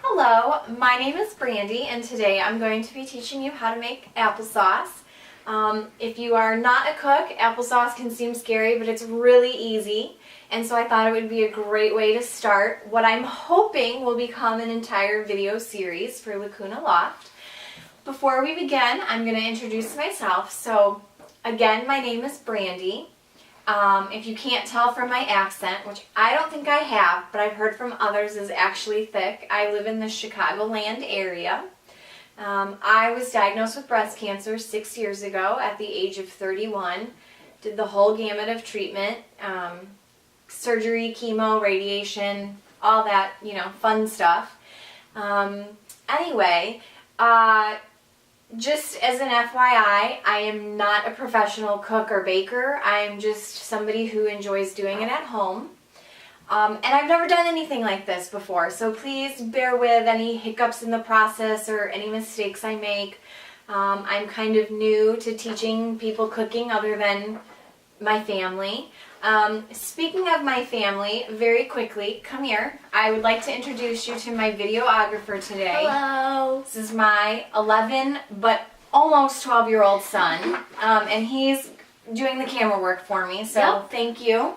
Hello, my name is Brandie and today I'm going to be teaching you how to make applesauce. If you are not a cook, applesauce can seem scary, but it's really easy, and so I thought it would be a great way to start what I'm hoping will become an entire video series for Lacuna Loft. Before we begin, I'm going to introduce myself. So again, my name is Brandie. If you can't tell from my accent, which I don't think I have, but I've heard from others is actually thick, I live in the Chicagoland area. I was diagnosed with breast cancer 6 years ago at the age of 31. Did the whole gamut of treatment, surgery, chemo, radiation, all that, fun stuff. Just as an FYI, I am not a professional cook or baker. I am just somebody who enjoys doing it at home. And I've never done anything like this before, so please bear with any hiccups in the process or any mistakes I make. I'm kind of new to teaching people cooking other than my family. Speaking of my family, very quickly, come here. I would like to introduce you to my videographer today. Hello. This is my 11 but almost 12-year-old son, and he's doing the camera work for me, so Yep. Thank you.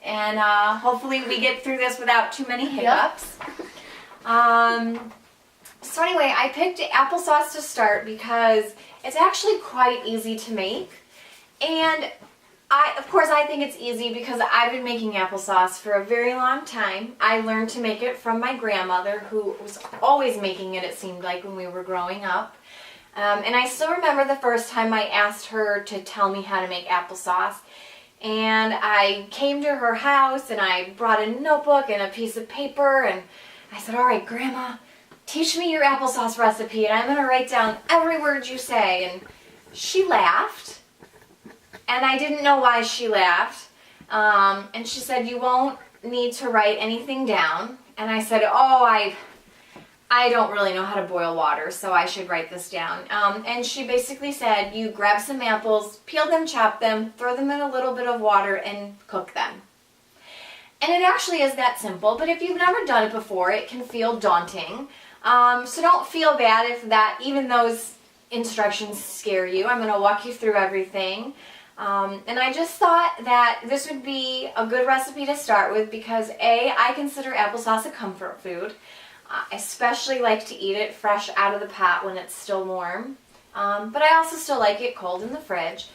And hopefully we get through this without too many hiccups. So anyway, I picked applesauce to start because it's actually quite easy to make, and of course, I think it's easy because I've been making applesauce for a very long time. I learned to make it from my grandmother, who was always making it seemed like, when we were growing up. And I still remember the first time I asked her to tell me how to make applesauce. And I came to her house and I brought a notebook and a piece of paper, and I said, "All right, Grandma, teach me your applesauce recipe, and I'm going to write down every word you say." And she laughed. And I didn't know why she laughed. And she said, "You won't need to write anything down." And I said, "Oh, I don't really know how to boil water, so I should write this down." And she basically said, "You grab some apples, peel them, chop them, throw them in a little bit of water, and cook them." And it actually is that simple, but if you've never done it before, it can feel daunting. So don't feel bad if even those instructions scare you. I'm going to walk you through everything. And I just thought that this would be a good recipe to start with because I consider applesauce a comfort food. I especially like to eat it fresh out of the pot when it's still warm. But I also still like it cold in the fridge.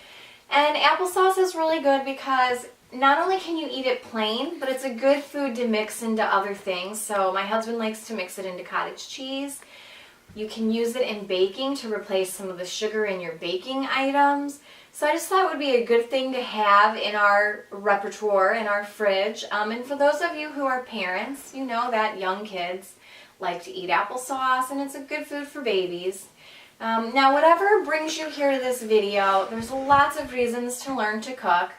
And applesauce is really good because not only can you eat it plain, but it's a good food to mix into other things. So my husband likes to mix it into cottage cheese. You can use it in baking to replace some of the sugar in your baking items. So I just thought it would be a good thing to have in our repertoire, in our fridge. And for those of you who are parents, you know that young kids like to eat applesauce, and it's a good food for babies. Now, whatever brings you here to this video, there's lots of reasons to learn to cook.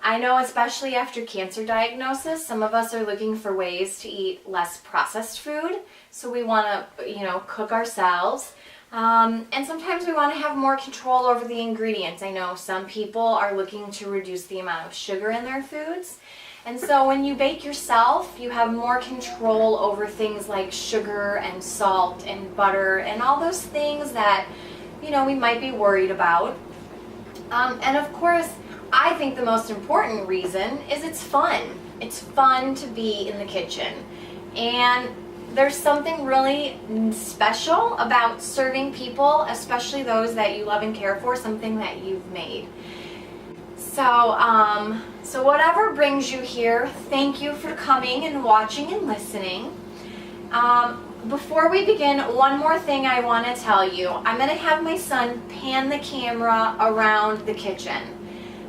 I know, especially after cancer diagnosis, some of us are looking for ways to eat less processed food. So we want to, cook ourselves. And sometimes we want to have more control over the ingredients. I know some people are looking to reduce the amount of sugar in their foods. And so when you bake yourself, you have more control over things like sugar and salt and butter and all those things that, we might be worried about. And of course, I think the most important reason is it's fun. It's fun to be in the kitchen. And there's something really special about serving people, especially those that you love and care for, something that you've made. So whatever brings you here, thank you for coming and watching and listening. Before we begin, one more thing I want to tell you. I'm going to have my son pan the camera around the kitchen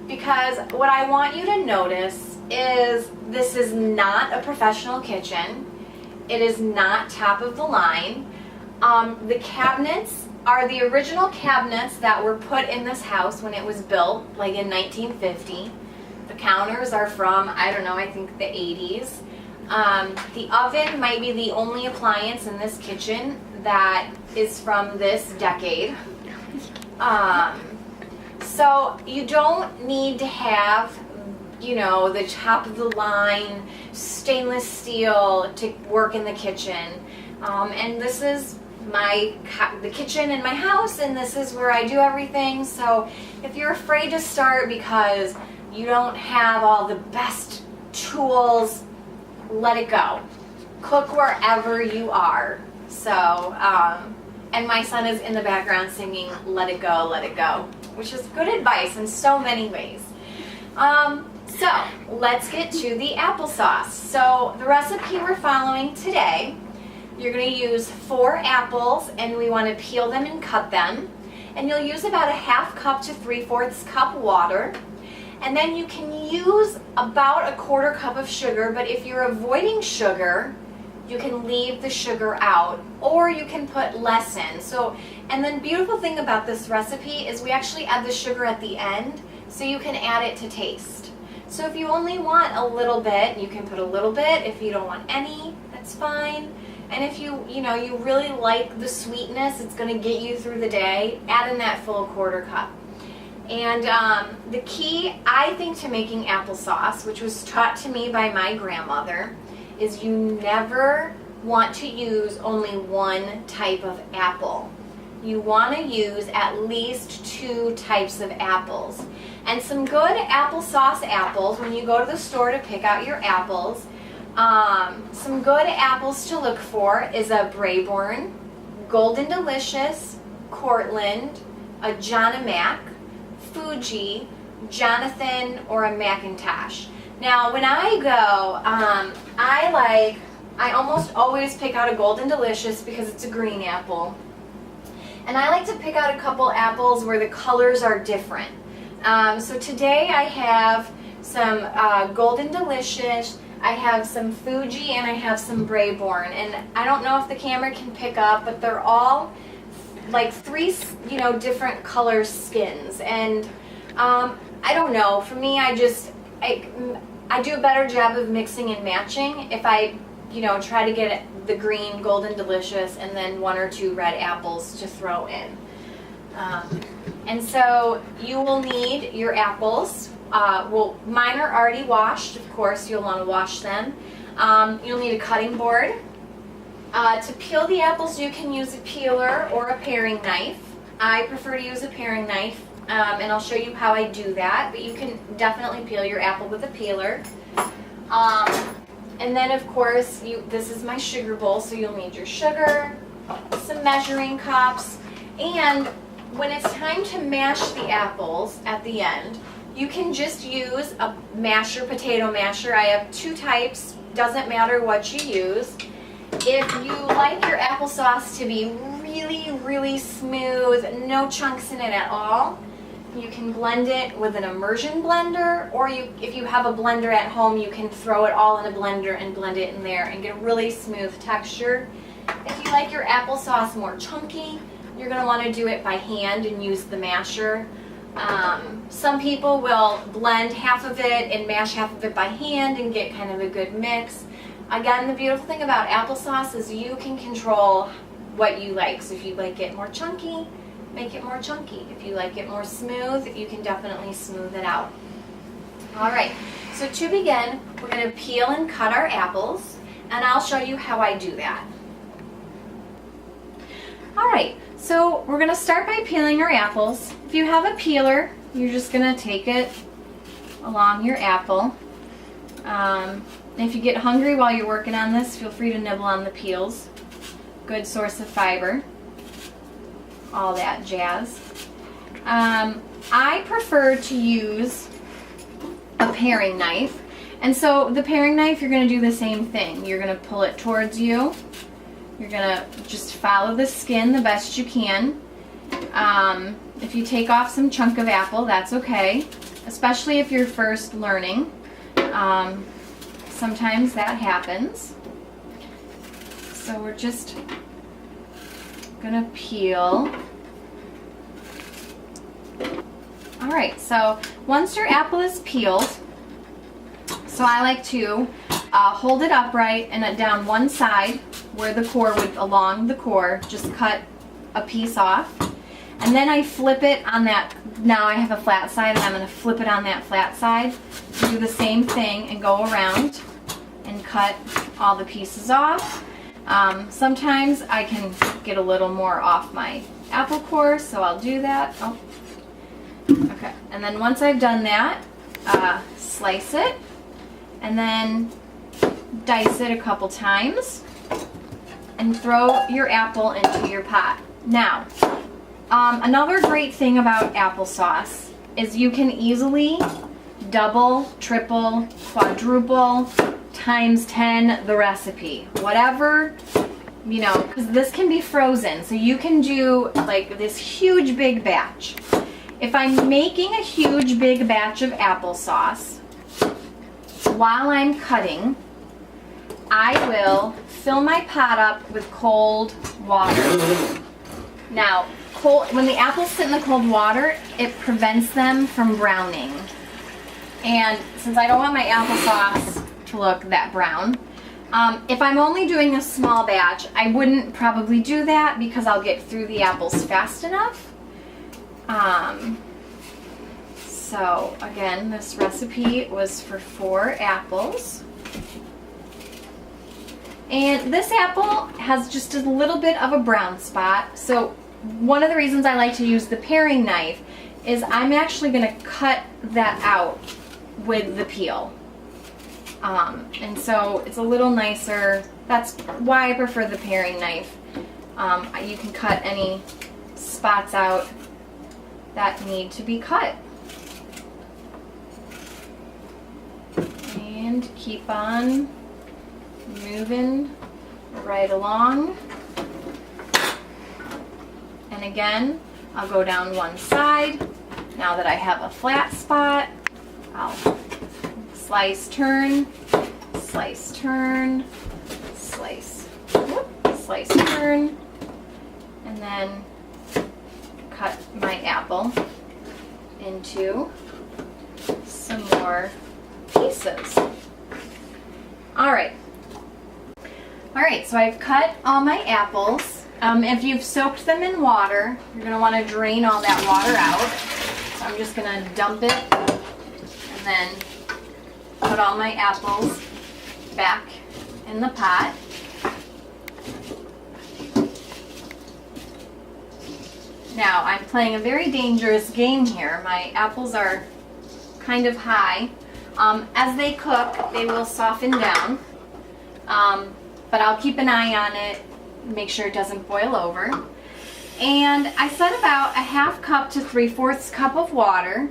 because what I want you to notice is this is not a professional kitchen. It is not top of the line. The cabinets are the original cabinets that were put in this house when it was built, like in 1950. The counters are from, I think the 80s. The oven might be the only appliance in this kitchen that is from this decade. So you don't need to have you know, the top of the line stainless steel to work in the kitchen. And this is the kitchen in my house, and this is where I do everything. So if you're afraid to start because you don't have all the best tools, let it go. Cook wherever you are. So, and my son is in the background singing let it go, which is good advice in so many ways. So let's get to the applesauce. So the recipe we're following today, you're going to use 4 apples, and we want to peel them and cut them. And you'll use about a 1/2 cup to 3/4 cup water. And then you can use about a 1/4 cup of sugar, but if you're avoiding sugar, you can leave the sugar out, or you can put less in. So, and the beautiful thing about this recipe is we actually add the sugar at the end, so you can add it to taste. So if you only want a little bit, you can put a little bit. If you don't want any, that's fine. And if you really like the sweetness, it's going to get you through the day, add in that full 1/4 cup. And the key, I think, to making applesauce, which was taught to me by my grandmother, is you never want to use only one type of apple. You want to use at least 2 types of apples. And some good applesauce apples, when you go to the store to pick out your apples, some good apples to look for is a Brayborn, Golden Delicious, Cortland, a John Mac, Fuji, Jonathan, or a Macintosh. Now when I go, I almost always pick out a Golden Delicious because it's a green apple. And I like to pick out a couple apples where the colors are different. So today I have some Golden Delicious, I have some Fuji, and I have some Brayborn. And I don't know if the camera can pick up, but they're all like 3, different color skins. And I don't know, for me, I do a better job of mixing and matching if I, try to get the green Golden Delicious and then 1 or 2 red apples to throw in. And so you will need your apples. Well, mine are already washed, of course, you'll want to wash them. You'll need a cutting board. To peel the apples, you can use a peeler or a paring knife. I prefer to use a paring knife, and I'll show you how I do that, but you can definitely peel your apple with a peeler. And then, of course, this is my sugar bowl, so you'll need your sugar, some measuring cups, and when it's time to mash the apples at the end, you can just use a masher, potato masher. I have 2 types, doesn't matter what you use. If you like your applesauce to be really, really smooth, no chunks in it at all, you can blend it with an immersion blender, or if you have a blender at home, you can throw it all in a blender and blend it in there and get a really smooth texture. If you like your applesauce more chunky, you're going to want to do it by hand and use the masher. Some people will blend half of it and mash half of it by hand and get kind of a good mix. Again, the beautiful thing about applesauce is you can control what you like. So if you like it more chunky, make it more chunky. If you like it more smooth, you can definitely smooth it out. Alright, so to begin, we're going to peel and cut our apples, and I'll show you how I do that. Alright, so we're going to start by peeling our apples. If you have a peeler, you're just going to take it along your apple. If you get hungry while you're working on this, feel free to nibble on the peels. Good source of fiber. All that jazz. I prefer to use a paring knife. And so the paring knife, you're going to do the same thing. You're going to pull it towards you. You're going to just follow the skin the best you can. If you take off some chunk of apple, that's okay. Especially if you're first learning. Sometimes that happens. So we're just gonna peel. Alright, so once your apple is peeled, so I like to hold it upright and down one side where the core would, along the core, just cut a piece off. And then I flip it on that, now I have a flat side and I'm going to flip it on that flat side. Do the same thing and go around and cut all the pieces off. Sometimes I can get a little more off my apple core, so I'll do that. Oh. Okay, and then once I've done that, slice it and then dice it a couple times and throw your apple into your pot. Now, another great thing about applesauce is you can easily double, triple, quadruple, times 10 the recipe. Whatever, you know, because this can be frozen. So you can do like this huge big batch. If I'm making a huge big batch of applesauce, while I'm cutting, I will fill my pot up with cold water. Now, when the apples sit in the cold water, it prevents them from browning. And since I don't want my applesauce to look that brown, if I'm only doing a small batch, I wouldn't probably do that because I'll get through the apples fast enough. So again, this recipe was for 4 apples. And this apple has just a little bit of a brown spot. So one of the reasons I like to use the paring knife is I'm actually going to cut that out with the peel. And so it's a little nicer. That's why I prefer the paring knife. You can cut any spots out that need to be cut. And keep on moving right along. And again, I'll go down one side. Now that I have a flat spot, I'll slice, turn, slice, turn, slice, slice, turn, and then cut my apple into some more pieces. Alright, so I've cut all my apples. If you've soaked them in water, you're going to want to drain all that water out. So I'm just going to dump it and then put all my apples back in the pot. Now, I'm playing a very dangerous game here. My apples are kind of high. As they cook, they will soften down, but I'll keep an eye on it, make sure it doesn't boil over. And I said about a 1/2 cup to 3/4 cup of water.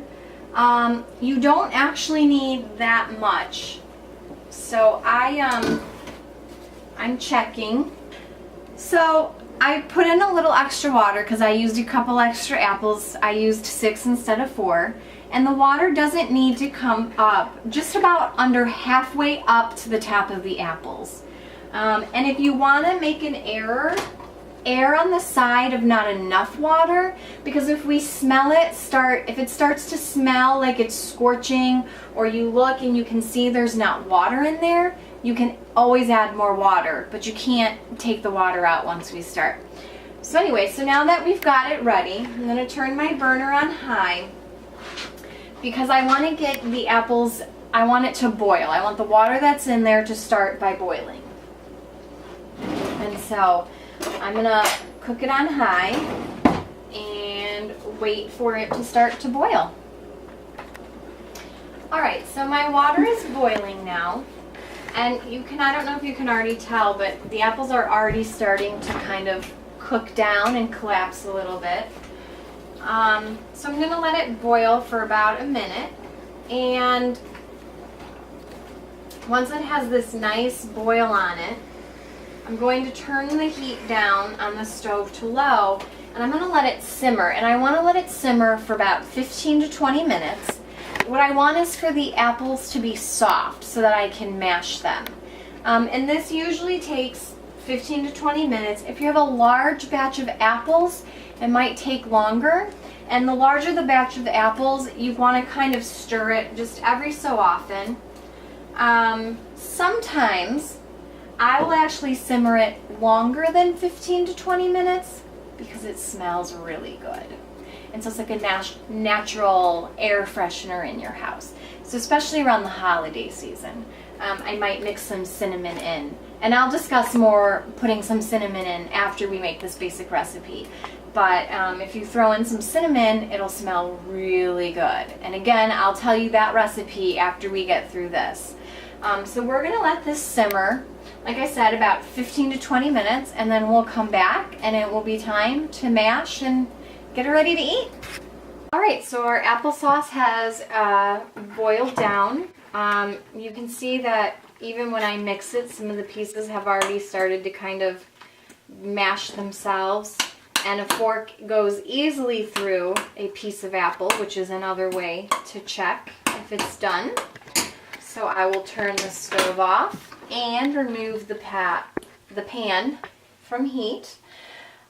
You don't actually need that much. So I'm checking. So I put in a little extra water because I used a couple extra apples. I used 6 instead of 4. And the water doesn't need to come up, just about under halfway up to the top of the apples. And if you want to make an error on the side of not enough water, because if we smell it, if it starts to smell like it's scorching, or you look and you can see there's not water in there, you can always add more water, but you can't take the water out once we start. So anyway, so now that we've got it ready, I'm going to turn my burner on high because I want to get the apples, I want it to boil. I want the water that's in there to start by boiling. And so I'm going to cook it on high and wait for it to start to boil. Alright, so my water is boiling now. And I don't know if you can already tell, but the apples are already starting to kind of cook down and collapse a little bit. So I'm going to let it boil for about a minute. And once it has this nice boil on it, I'm going to turn the heat down on the stove to low, and I'm going to let it simmer. And I want to let it simmer for about 15 to 20 minutes. What I want is for the apples to be soft so that I can mash them. And this usually takes 15 to 20 minutes. If you have a large batch of apples, it might take longer. And the larger the batch of apples, you want to kind of stir it just every so often. Sometimes I will actually simmer it longer than 15 to 20 minutes. because it smells really good. And so it's like a natural air freshener in your house. So especially around the holiday season, I might mix some cinnamon in. And I'll discuss more putting some cinnamon in after we make this basic recipe. But if you throw in some cinnamon, it'll smell really good. And again, I'll tell you that recipe after we get through this. So we're gonna let this simmer, like I said, about 15 to 20 minutes, and then we'll come back and it will be time to mash and get it ready to eat. All right, so our applesauce has boiled down. You can see that even when I mix it, some of the pieces have already started to kind of mash themselves. And a fork goes easily through a piece of apple, which is another way to check if it's done. So I will turn the stove off and remove the pan from heat.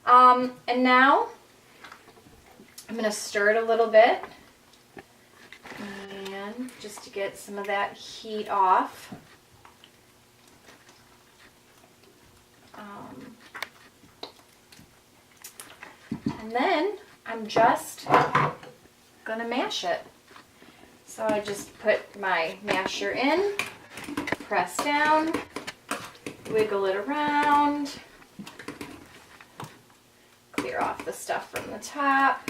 And now I'm going to stir it a little bit, and just to get some of that heat off. And then I'm just going to mash it. So I just put my masher in, press down, wiggle it around, clear off the stuff from the top.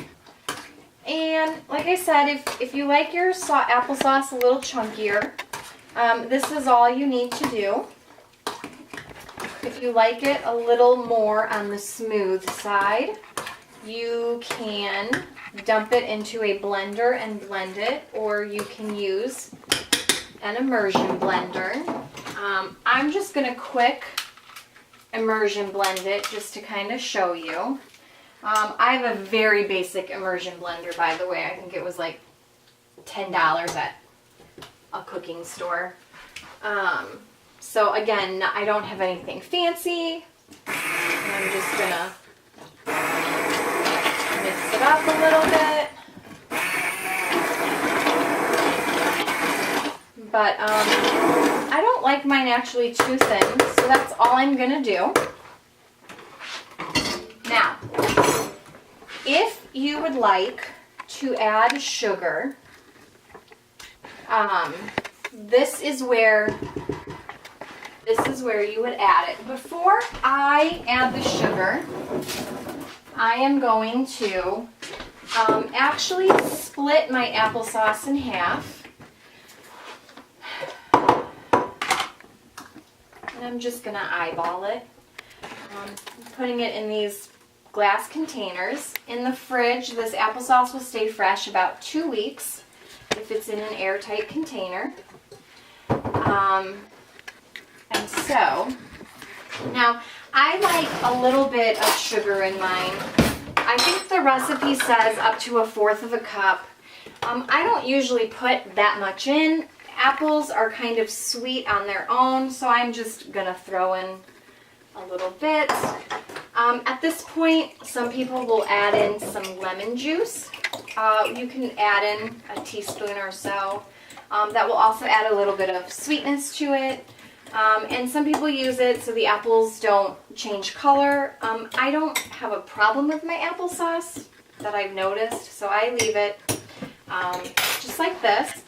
And like I said, if you like your applesauce a little chunkier, this is all you need to do. If you like it a little more on the smooth side, you can dump it into a blender and blend it, or you can use an immersion blender. I'm just going to quick immersion blend it just to kind of show you. I have a very basic immersion blender, by the way. I think it was like $10 at a cooking store. So again, I don't have anything fancy. I'm just going to mix it up a little bit. But I don't like mine actually too thin, so that's all I'm going to do. Now, if you would like to add sugar, this is where you would add it. Before I add the sugar, I am going to actually split my applesauce in half. And I'm just going to eyeball it. Putting it in these glass containers. In the fridge, this applesauce will stay fresh about 2 weeks if it's in an airtight container. And so, now I like a little bit of sugar in mine. I think the recipe says up to 1/4 of a cup. I don't usually put that much in. Apples are kind of sweet on their own, so I'm just going to throw in a little bit. At this point, some people will add in some lemon juice. You can add in a teaspoon or so. That will also add a little bit of sweetness to it. And some people use it so the apples don't change color. I don't have a problem with my applesauce that I've noticed, so I leave it just like this.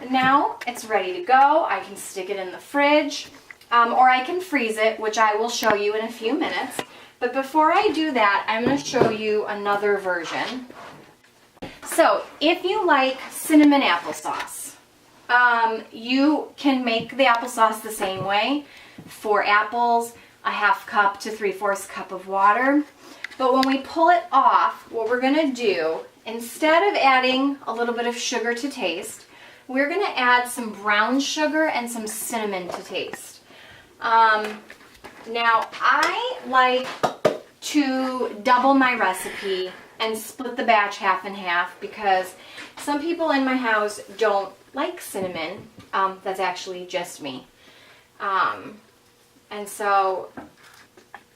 And now it's ready to go. I can stick it in the fridge, or I can freeze it, which I will show you in a few minutes. But before I do that, I'm going to show you another version. So if you like cinnamon applesauce, you can make the applesauce the same way. 4 apples, 1/2 cup to 3/4 cup of water. But when we pull it off, what we're going to do, instead of adding a little bit of sugar to taste, we're going to add some brown sugar and some cinnamon to taste. Now, I like to double my recipe and split the batch half and half because some people in my house don't like cinnamon. That's actually just me. And so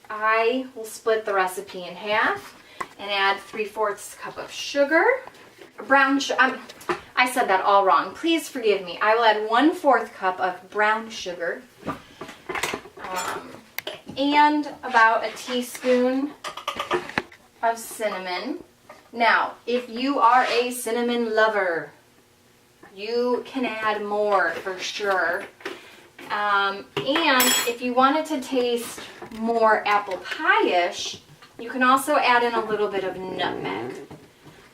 I will split the recipe in half and add 3/4 cup of sugar. Brown sugar. I said that all wrong. Please forgive me. I will add 1/4 cup of brown sugar and about a teaspoon of cinnamon. Now, if you are a cinnamon lover, you can add more for sure. And if you want it to taste more apple pie-ish, you can also add in a little bit of nutmeg.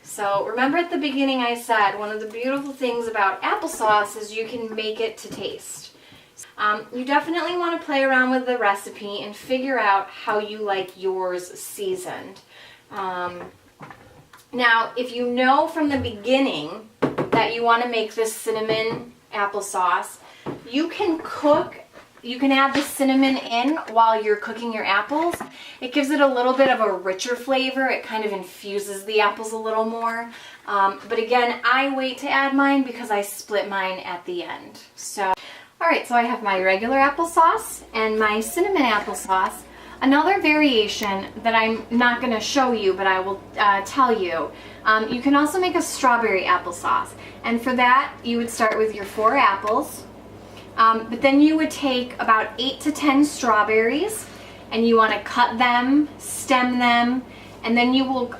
So remember at the beginning I said one of the beautiful things about applesauce is you can make it to taste. You definitely want to play around with the recipe and figure out how you like yours seasoned. Now, if you know from the beginning that you want to make this cinnamon applesauce, you can add the cinnamon in while you're cooking your apples. It gives it a little bit of a richer flavor. It kind of infuses the apples a little more. But again, I wait to add mine because I split mine at the end. So, alright, so I have my regular applesauce and my cinnamon applesauce. Another variation that I'm not going to show you, but I will tell you, you can also make a strawberry applesauce. And for that, you would start with your 4 apples. But then you would take about 8 to 10 strawberries, and you want to cut them, stem them, and then you will,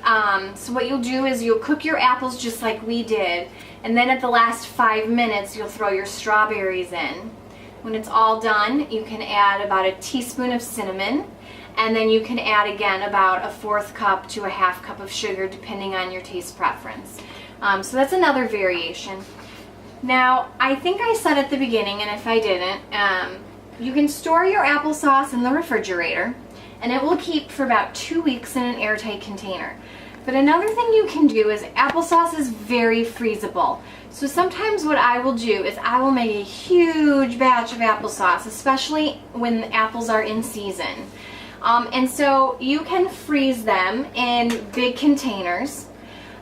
so what you'll do is you'll cook your apples just like we did, and then at the last 5 minutes you'll throw your strawberries in. When it's all done, you can add about a teaspoon of cinnamon, and then you can add again about a 1/4 cup to a 1/2 cup of sugar depending on your taste preference. So that's another variation. Now, I think I said at the beginning, and if I didn't, you can store your applesauce in the refrigerator, and it will keep for about 2 weeks in an airtight container. But another thing you can do is applesauce is very freezable. So sometimes what I will do is I will make a huge batch of applesauce, especially when the apples are in season. And so you can freeze them in big containers.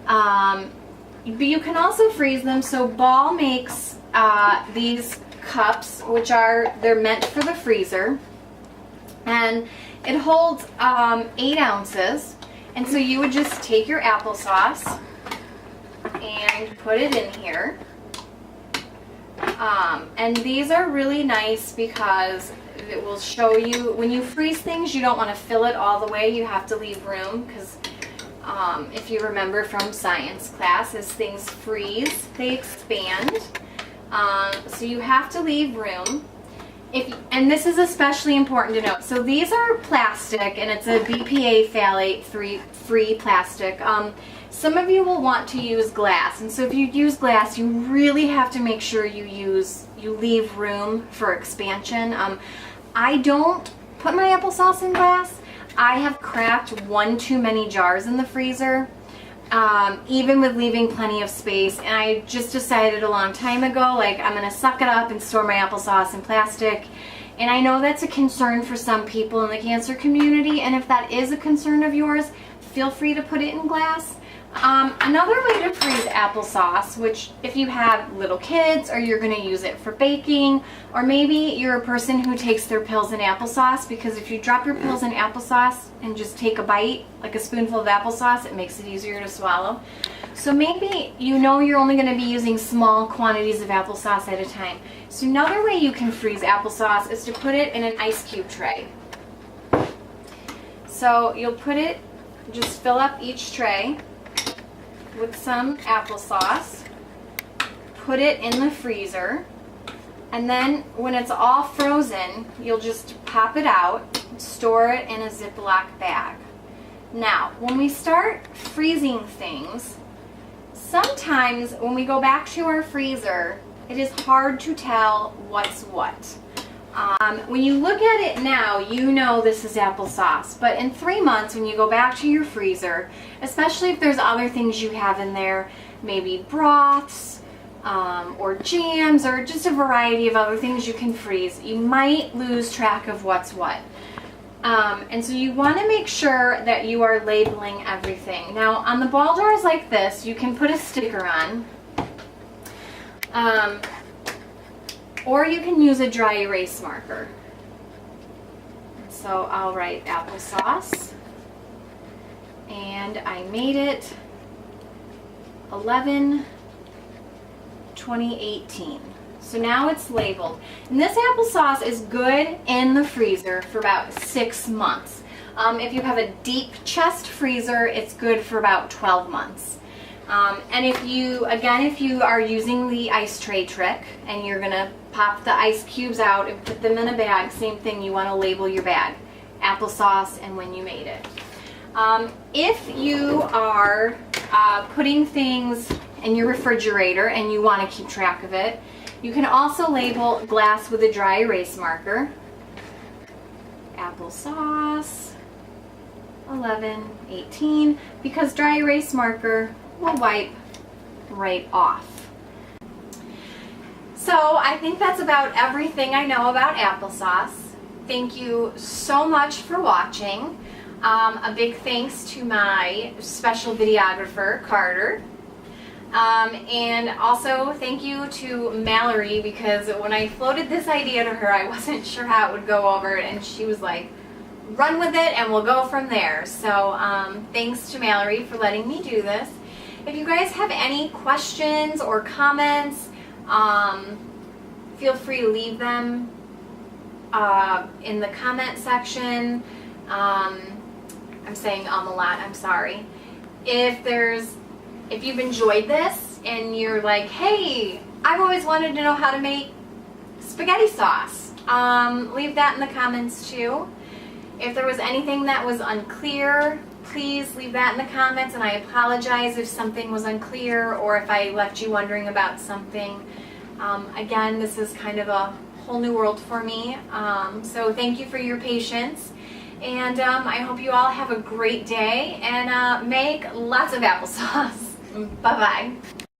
But you can also freeze them. So Ball makes these cups, which they're meant for the freezer, and it holds 8 ounces. And so you would just take your applesauce and put it in here. And these are really nice because it will show you when you freeze things, you don't want to fill it all the way. You have to leave room because if you remember from science class, as things freeze, they expand. So you have to leave room. And this is especially important to note. So these are plastic, and it's a BPA phthalate-free plastic. Some of you will want to use glass, and so if you use glass, you really have to make sure you leave room for expansion. I don't put my applesauce in glass. I have cracked 1 too many jars in the freezer, even with leaving plenty of space, and I just decided a long time ago, like, I'm going to suck it up and store my applesauce in plastic. And I know that's a concern for some people in the cancer community, and if that is a concern of yours, feel free to put it in glass. Another way to freeze applesauce, which if you have little kids or you're going to use it for baking, or maybe you're a person who takes their pills in applesauce, because if you drop your pills in applesauce and just take a bite, like a spoonful of applesauce, it makes it easier to swallow. So maybe you know you're only going to be using small quantities of applesauce at a time. So another way you can freeze applesauce is to put it in an ice cube tray. So you'll just fill up each tray with some applesauce, put it in the freezer, and then when it's all frozen, you'll just pop it out, store it in a Ziploc bag. Now, when we start freezing things, sometimes when we go back to our freezer, it is hard to tell what's what. When you look at it now, you know this is applesauce, but in 3 months when you go back to your freezer, especially if there's other things you have in there, maybe broths or jams or just a variety of other things you can freeze, you might lose track of what's what. And so you want to make sure that you are labeling everything. Now on the ball jars like this, you can put a sticker on. Or you can use a dry erase marker. So I'll write applesauce, and I made it 11/2018. So now it's labeled. And this applesauce is good in the freezer for about 6 months. If you have a deep chest freezer, it's good for about 12 months. And if you are using the ice tray trick and you're gonna pop the ice cubes out and put them in a bag, same thing, you wanna label your bag, applesauce and when you made it. If you are putting things in your refrigerator and you wanna keep track of it, you can also label glass with a dry erase marker. Applesauce 11/18, because dry erase marker will wipe right off. So I think that's about everything I know about applesauce. Thank you so much for watching. A big thanks to my special videographer, Carter. And also thank you to Mallory, because when I floated this idea to her, I wasn't sure how it would go over, and she was like, run with it and we'll go from there. So thanks to Mallory for letting me do this. If you guys have any questions or comments, feel free to leave them in the comment section. I'm saying a lot, I'm sorry. If you've enjoyed this and you're like, hey, I've always wanted to know how to make spaghetti sauce, leave that in the comments too. If there was anything that was unclear, please leave that in the comments, and I apologize if something was unclear or if I left you wondering about something. Again, this is kind of a whole new world for me, so thank you for your patience. And I hope you all have a great day and make lots of applesauce. Bye-bye.